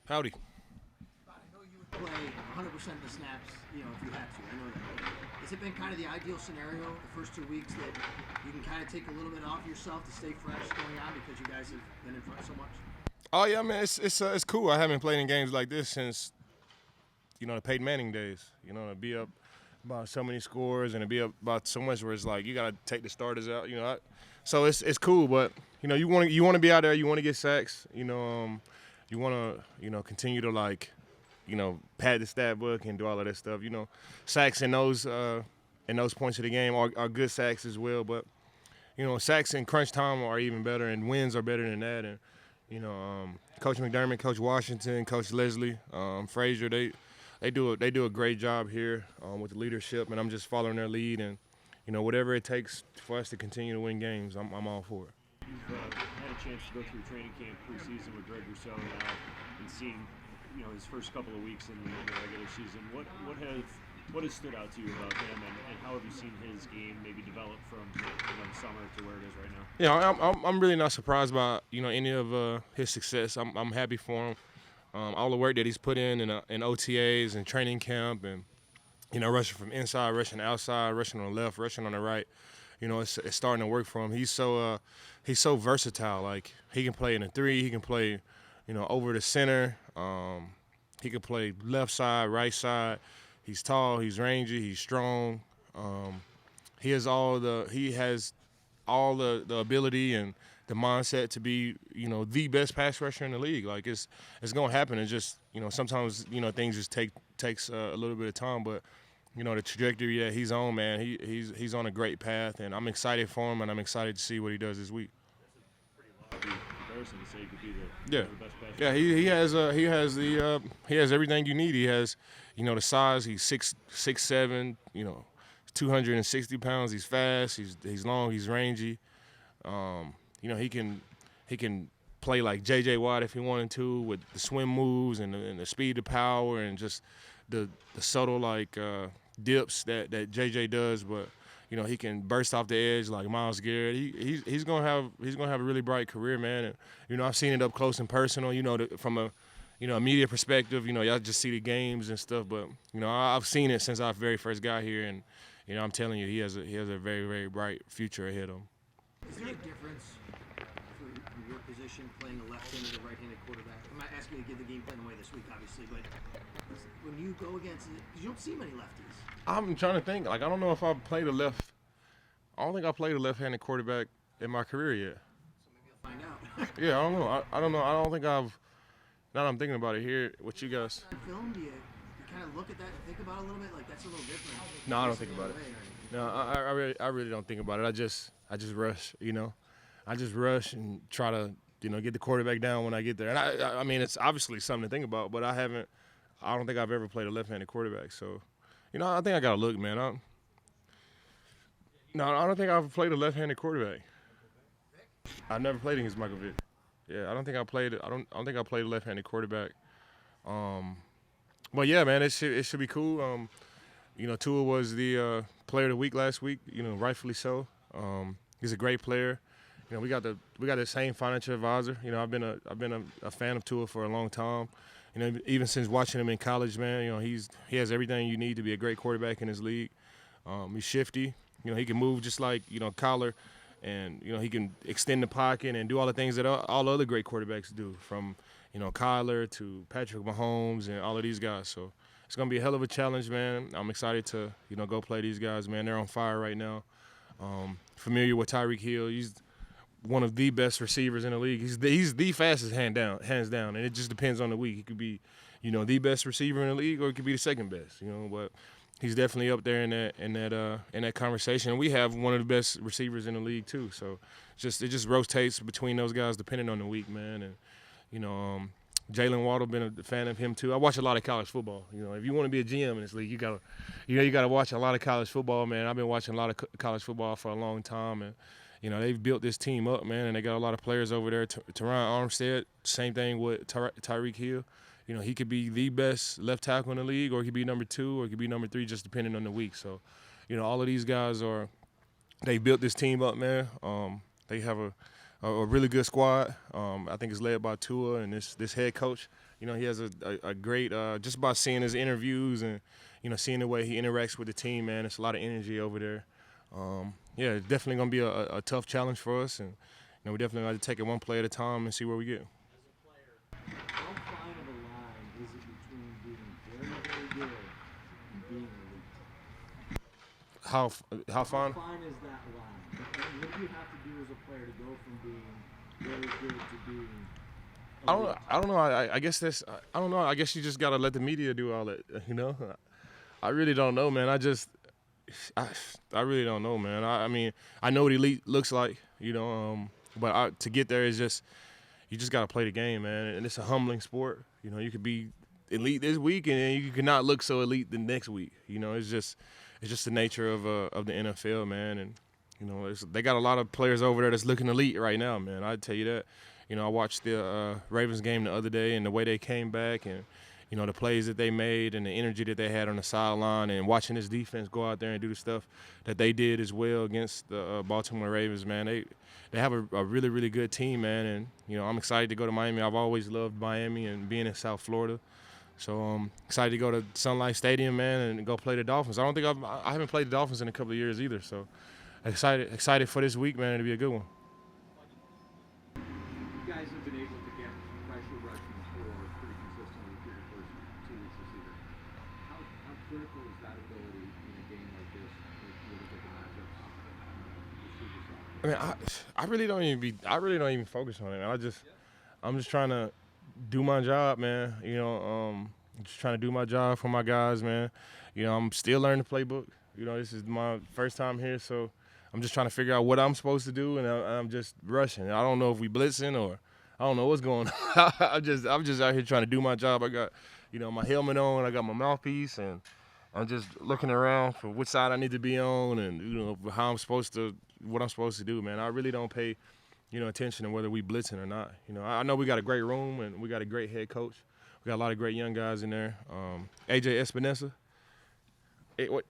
Howdy. I know you would play 100% of the snaps, if you had to. I know that. Has it been kind of the ideal scenario the first 2 weeks that you can kind of take a little bit off yourself to stay fresh going on because you guys have been in front so much? Oh yeah, man, it's cool. I haven't played in games like this since the Peyton Manning days. To be up about so many scores and to be up about so much where it's like you gotta take the starters out. So it's cool, but you want to be out there. You want to get sacks. You want to continue to pad the stat book and do all of that stuff. Sacks in those points of the game are good sacks as well, but sacks in crunch time are even better, and wins are better than that. And Coach McDermott, Coach Washington, Coach Leslie, Frazier, they do a great job here with the leadership, and I'm just following their lead. And whatever it takes for us to continue to win games, I'm all for it. You've had a chance to go through training camp preseason with Greg Rousseau now, and seeing his first couple of weeks in the regular season. What has stood out to you about him, and how have you seen his game maybe develop from summer to where it is right now? Yeah, I'm really not surprised by any of his success. I'm happy for him. All the work that he's put in OTAs and training camp, and rushing from inside, rushing outside, rushing on the left, rushing on the right. It's starting to work for him. He's so versatile. Like, he can play in the three, he can play over the center. He can play left side, right side. He's tall, he's rangy, he's strong. He has all the ability and the mindset to be the best pass rusher in the league. Like, it's gonna happen. It's just sometimes things just takes a little bit of time, but the trajectory that he's on, man, he's on a great path, and I'm excited for him, and I'm excited to see what he does this week. That's a pretty lofty comparison to say he could be Yeah. the best pass Yeah, he has everything you need. He has the size. He's 6'7", 260 pounds. He's fast. He's long. He's rangy. He can play like J.J. Watt if he wanted to, with the swim moves and the speed to power and just the subtle dips that J.J. does. But he can burst off the edge like Myles Garrett. He's gonna have a really bright career, man. And I've seen it up close and personal. From a media perspective. Y'all just see the games and stuff. But I've seen it since I very first got here, and I'm telling you, he has a very, very bright future ahead of him. Is there a difference for your position playing a left-handed or right-handed quarterback? I'm not asking you to give the game plan away this week, obviously, but when you go against it, because you don't see many lefties. I'm trying to think. I don't know if I've played I don't think I played a left-handed quarterback in my career yet. So maybe I'll find out. Yeah, I don't know. I don't know. I don't think I've. Now that I'm thinking about it here, what you guys. On film, do you kind of look at that and think about it a little bit? Like, that's a little different. No, I don't think about it. No, I really don't think about it. I just rush. I just rush and try to get the quarterback down when I get there. And I mean, it's obviously something to think about, but I don't think I've ever played a left-handed quarterback. So, I think I got to look, man. I don't think I've played a left-handed quarterback. I've never played against Michael Vick. Yeah, I don't think I played a left-handed quarterback. But yeah, man, it should be cool. Tua was the player of the week last week. Rightfully so. He's a great player. We got the same financial advisor. I've been a fan of Tua for a long time. Even since watching him in college, man. He has everything you need to be a great quarterback in his league. He's shifty. He can move just like Kyler. And, he can extend the pocket and do all the things that all other great quarterbacks do, from, Kyler to Patrick Mahomes and all of these guys. So it's going to be a hell of a challenge, man. I'm excited to, go play these guys, man. They're on fire right now. Familiar with Tyreek Hill. He's one of the best receivers in the league. He's the fastest, hands down. And it just depends on the week. He could be, the best receiver in the league, or he could be the second best, but he's definitely up there in that conversation. We have one of the best receivers in the league too. So it just rotates between those guys depending on the week, man. And Jalen Waddle, been a fan of him too. I watch a lot of college football. If you want to be a GM in this league, you gotta watch a lot of college football, man. I've been watching a lot of college football for a long time, and they've built this team up, man. And they got a lot of players over there. Teron Armstead, same thing with Tyreek Hill. He could be the best left tackle in the league, or he could be number 2, or he could be number 3, just depending on the week. So, all of these guys they built this team up, man. They have a really good squad. I think it's led by Tua and this head coach. You know, he has a great just by seeing his interviews and seeing the way he interacts with the team. Man, it's a lot of energy over there. Yeah, it's definitely gonna be a tough challenge for us, and we definitely got to take it one play at a time and see where we get. How fine of a line is it between being very, very good and being elite? How fine? How fine is that line? And what do you have to do as a player to go from being very good to being elite? I don't know. I guess I don't know. I guess you just gotta let the media do all that. I really don't know, man. I really don't know, man. I mean, I know what elite looks like, but to get there is just you just gotta play the game, man. And it's a humbling sport. You could be elite this week, and then you could not look so elite the next week. It's just the nature of the NFL, man. And they got a lot of players over there that's looking elite right now, man. I'd tell you that. I watched the Ravens game the other day and the way they came back and, the plays that they made and the energy that they had on the sideline and watching this defense go out there and do the stuff that they did as well against the Baltimore Ravens, man. They have a really, really good team, man. And, I'm excited to go to Miami. I've always loved Miami and being in South Florida. So I'm excited to go to Sun Life Stadium, man, and go play the Dolphins. I haven't played the Dolphins in a couple of years either. So excited for this week, man. It'll be a good one. You guys have been able to get pressure rushing the floor pretty consistently through the first 2 weeks of the season. How critical is that ability in a game like this with really good matchups? I mean, I really don't even focus on it, man. I'm just trying to do my job, man. Just trying to do my job for my guys, man. I'm still learning the playbook. This is my first time here, so I'm just trying to figure out what I'm supposed to do, and I'm just rushing. I don't know if we blitzing or I don't know what's going on. I'm just out here trying to do my job. I got, my helmet on. I got my mouthpiece, and I'm just looking around for which side I need to be on, and what I'm supposed to do, man. I really don't pay, attention to whether we blitzing or not. I know we got a great room and we got a great head coach. We got a lot of great young guys in there. AJ Epinesa. What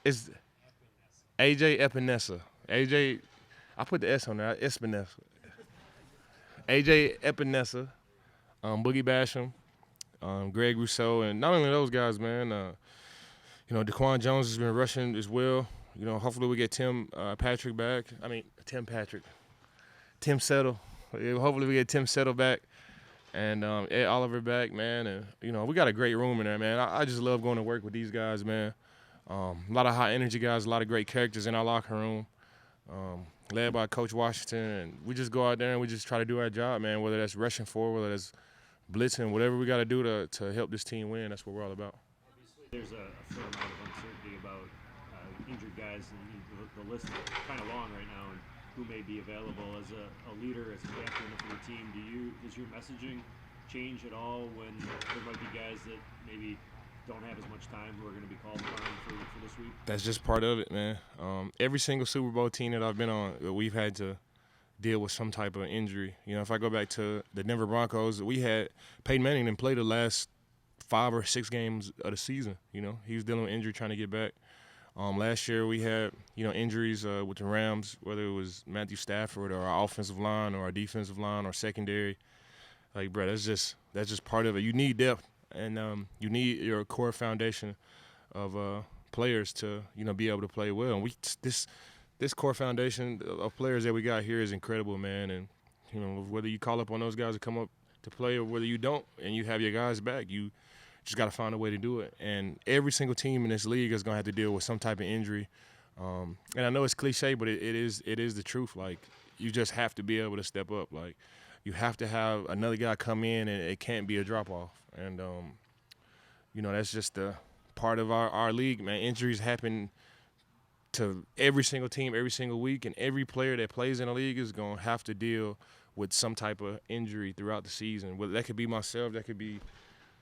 is AJ Epinesa? AJ, I put the S on there. Espinesa. AJ Epinesa, Boogie Basham, Greg Rousseau, and not only those guys, man. DeQuan Jones has been rushing as well. Hopefully we get Tim Patrick back. Tim Settle. Hopefully we get Tim Settle back. And Ed Oliver back, man. And, we got a great room in there, man. I just love going to work with these guys, man. A lot of high-energy guys, a lot of great characters in our locker room, led by Coach Washington. And we just go out there and we just try to do our job, man, whether that's rushing forward, whether that's blitzing, whatever we got to do to help this team win. That's what we're all about. There's a fair amount of uncertainty about injured guys, and the list is kind of long right now, and who may be available. As a leader, as a captain of your team, does your messaging change at all when there might be guys that maybe don't have as much time who are going to be called upon for this week? That's just part of it, man. Every single Super Bowl team that I've been on, we've had to deal with some type of injury. If I go back to the Denver Broncos, we had Peyton Manning didn't play the last 5 or 6 games of the season. He was dealing with injury, trying to get back. Last year we had, injuries with the Rams, whether it was Matthew Stafford or our offensive line or our defensive line or secondary. Like, bro, that's just part of it. You need depth, and you need your core foundation of players to, be able to play well. And this core foundation of players that we got here is incredible, man. And, whether you call up on those guys to come up to play or whether you don't and you have your guys back, you just got to find a way to do it. And every single team in this league is going to have to deal with some type of injury. And I know it's cliche, but it is the truth. Like, you just have to be able to step up. Like, you have to have another guy come in, and it can't be a drop-off. And, that's just the part of our league, man. Injuries happen to every single team every single week, and every player that plays in the league is going to have to deal with some type of injury throughout the season. Whether that could be myself, that could be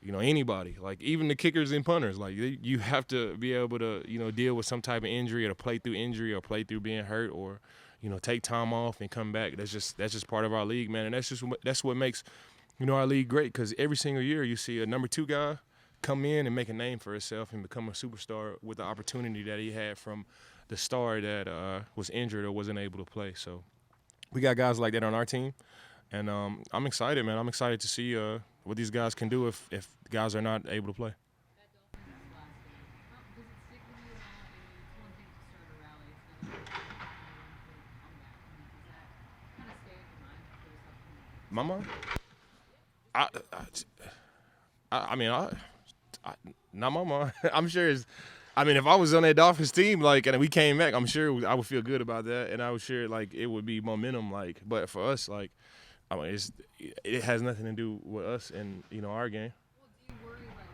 anybody, like even the kickers and punters. Like, you have to be able to, deal with some type of injury or play through injury or play through being hurt or, take time off and come back. That's just part of our league, man. And that's what makes, our league great, because every single year you see a number 2 guy come in and make a name for himself and become a superstar with the opportunity that he had from the star that was injured or wasn't able to play. So, we got guys like that on our team, and I'm excited, man. I'm excited to see what these guys can do if guys are not able to play. My mom? I mean, not my mom. I'm sure it's. I mean, if I was on that Dolphins team, like, and we came back, I'm sure I would feel good about that, and I was sure, like, it would be momentum, like. But for us, like, I mean, it has nothing to do with us and our game. Well, do you worry like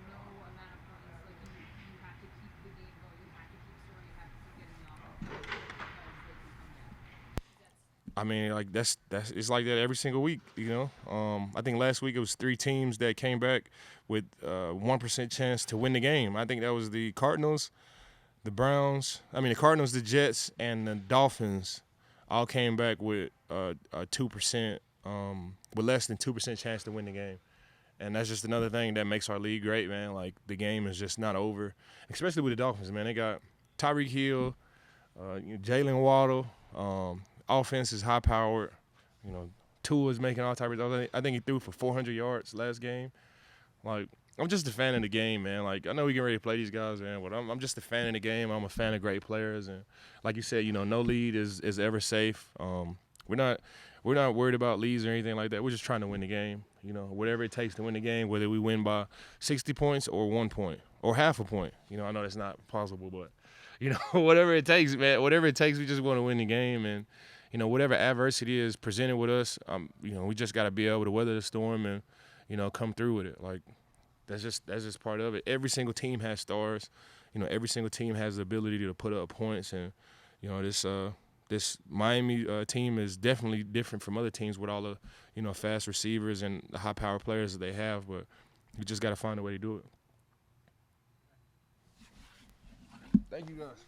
no amount of points, like you have to keep the game going, you have to keep scoring, you have to keep getting the offense because they can come back? I mean, like that's it's like that every single week, I think last week it was 3 teams that came back with 1% chance to win the game. I think that was the Cardinals, the Browns. I mean, the Cardinals, the Jets, and the Dolphins all came back with a 2%, with less than 2% chance to win the game. And that's just another thing that makes our league great, man. Like, the game is just not over, especially with the Dolphins, man. They got Tyreek Hill, Jalen Waddle. Offense is high-powered. Tua's making all types of – I think he threw for 400 yards last game. Like, I'm just a fan of the game, man. Like, I know we get ready to play these guys, man, but I'm just a fan of the game. I'm a fan of great players. And like you said, no lead is ever safe. We're not worried about leads or anything like that. We're just trying to win the game. Whatever it takes to win the game, whether we win by 60 points or 1 point or half a point. I know that's not possible, but, whatever it takes, man, whatever it takes, we just want to win the game. And, whatever adversity is presented with us, we just got to be able to weather the storm and, come through with it. Like, that's just part of it. Every single team has stars. Every single team has the ability to put up points. And, this Miami team is definitely different from other teams with all the, fast receivers and the high-power players that they have. But we just got to find a way to do it. Thank you, guys.